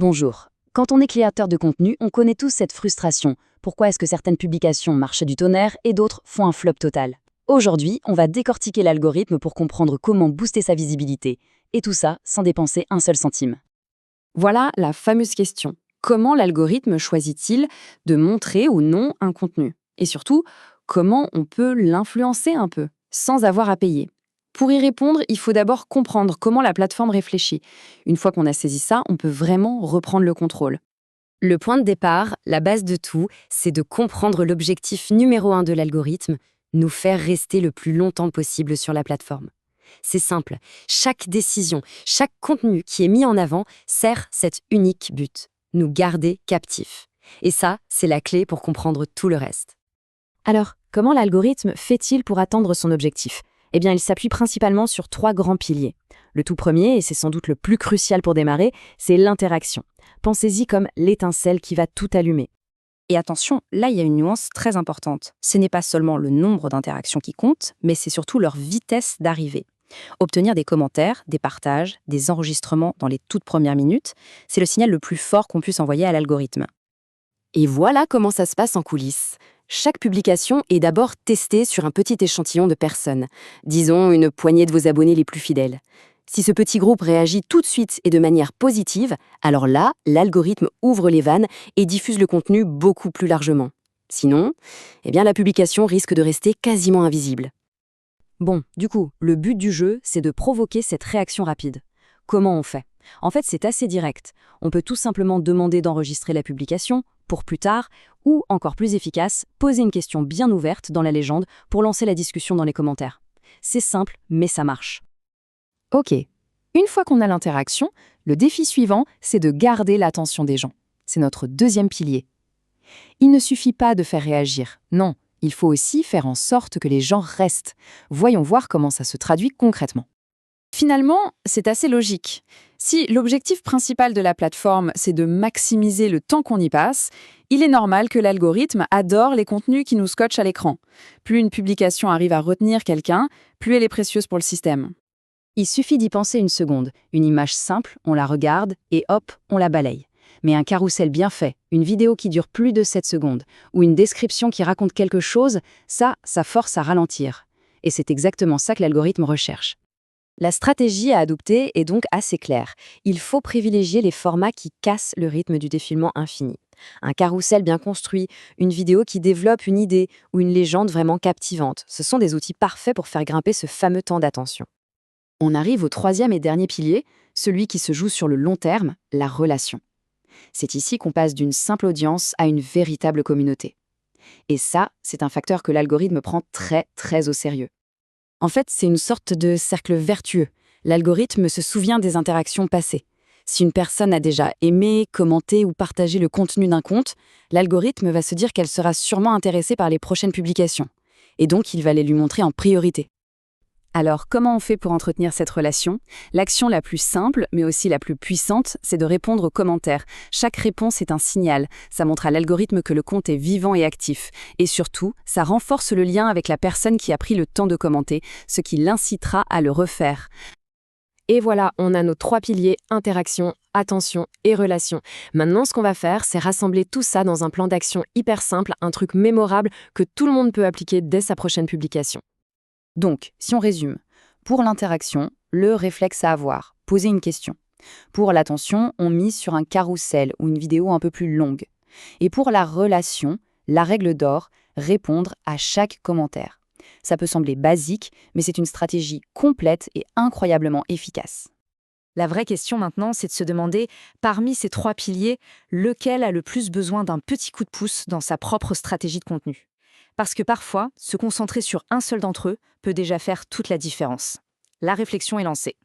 Bonjour. Quand on est créateur de contenu, on connaît tous cette frustration. Pourquoi est-ce que certaines publications marchent du tonnerre et d'autres font un flop total? Aujourd'hui, on va décortiquer l'algorithme pour comprendre comment booster sa visibilité. Et tout ça sans dépenser un seul centime. Voilà la fameuse question. Comment l'algorithme choisit-il de montrer ou non un contenu? Et surtout, comment on peut l'influencer un peu, sans avoir à payer? Pour y répondre, il faut d'abord comprendre comment la plateforme réfléchit. Une fois qu'on a saisi ça, on peut vraiment reprendre le contrôle. Le point de départ, la base de tout, c'est de comprendre l'objectif numéro 1 de l'algorithme, nous faire rester le plus longtemps possible sur la plateforme. C'est simple, chaque décision, chaque contenu qui est mis en avant sert cet unique but, nous garder captifs. Et ça, c'est la clé pour comprendre tout le reste. Alors, comment l'algorithme fait-il pour atteindre son objectif? Eh bien, il s'appuie principalement sur 3 grands piliers. Le tout premier, et c'est sans doute le plus crucial pour démarrer, c'est l'interaction. Pensez-y comme l'étincelle qui va tout allumer. Et attention, là, il y a une nuance très importante. Ce n'est pas seulement le nombre d'interactions qui compte, mais c'est surtout leur vitesse d'arrivée. Obtenir des commentaires, des partages, des enregistrements dans les toutes premières minutes, c'est le signal le plus fort qu'on puisse envoyer à l'algorithme. Et voilà comment ça se passe en coulisses. Chaque publication est d'abord testée sur un petit échantillon de personnes, disons une poignée de vos abonnés les plus fidèles. Si ce petit groupe réagit tout de suite et de manière positive, alors là, l'algorithme ouvre les vannes et diffuse le contenu beaucoup plus largement. Sinon, eh bien la publication risque de rester quasiment invisible. Bon, du coup, le but du jeu, c'est de provoquer cette réaction rapide. Comment on fait? En fait, c'est assez direct. On peut tout simplement demander d'enregistrer la publication pour plus tard, ou, encore plus efficace, poser une question bien ouverte dans la légende pour lancer la discussion dans les commentaires. C'est simple, mais ça marche. Ok, une fois qu'on a l'interaction, le défi suivant, c'est de garder l'attention des gens. C'est notre deuxième pilier. Il ne suffit pas de faire réagir, non, il faut aussi faire en sorte que les gens restent. Voyons voir comment ça se traduit concrètement. Finalement, c'est assez logique. Si l'objectif principal de la plateforme, c'est de maximiser le temps qu'on y passe, il est normal que l'algorithme adore les contenus qui nous scotchent à l'écran. Plus une publication arrive à retenir quelqu'un, plus elle est précieuse pour le système. Il suffit d'y penser une seconde. Une image simple, on la regarde et hop, on la balaye. Mais un carrousel bien fait, une vidéo qui dure plus de 7 secondes, ou une description qui raconte quelque chose, ça force à ralentir. Et c'est exactement ça que l'algorithme recherche. La stratégie à adopter est donc assez claire. Il faut privilégier les formats qui cassent le rythme du défilement infini. Un carrousel bien construit, une vidéo qui développe une idée ou une légende vraiment captivante, ce sont des outils parfaits pour faire grimper ce fameux temps d'attention. On arrive au troisième et dernier pilier, celui qui se joue sur le long terme, la relation. C'est ici qu'on passe d'une simple audience à une véritable communauté. Et ça, c'est un facteur que l'algorithme prend très au sérieux. En fait, c'est une sorte de cercle vertueux. L'algorithme se souvient des interactions passées. Si une personne a déjà aimé, commenté ou partagé le contenu d'un compte, l'algorithme va se dire qu'elle sera sûrement intéressée par les prochaines publications. Et donc, il va les lui montrer en priorité. Alors, comment on fait pour entretenir cette relation? L'action la plus simple, mais aussi la plus puissante, c'est de répondre aux commentaires. Chaque réponse est un signal. Ça montre à l'algorithme que le compte est vivant et actif. Et surtout, ça renforce le lien avec la personne qui a pris le temps de commenter, ce qui l'incitera à le refaire. Et voilà, on a nos 3 piliers, interaction, attention et relation. Maintenant, ce qu'on va faire, c'est rassembler tout ça dans un plan d'action hyper simple, un truc mémorable que tout le monde peut appliquer dès sa prochaine publication. Donc, si on résume, pour l'interaction, le réflexe à avoir, poser une question. Pour l'attention, on mise sur un carrousel ou une vidéo un peu plus longue. Et pour la relation, la règle d'or, répondre à chaque commentaire. Ça peut sembler basique, mais c'est une stratégie complète et incroyablement efficace. La vraie question maintenant, c'est de se demander, parmi ces 3 piliers, lequel a le plus besoin d'un petit coup de pouce dans sa propre stratégie de contenu. Parce que parfois, se concentrer sur un seul d'entre eux peut déjà faire toute la différence. La réflexion est lancée.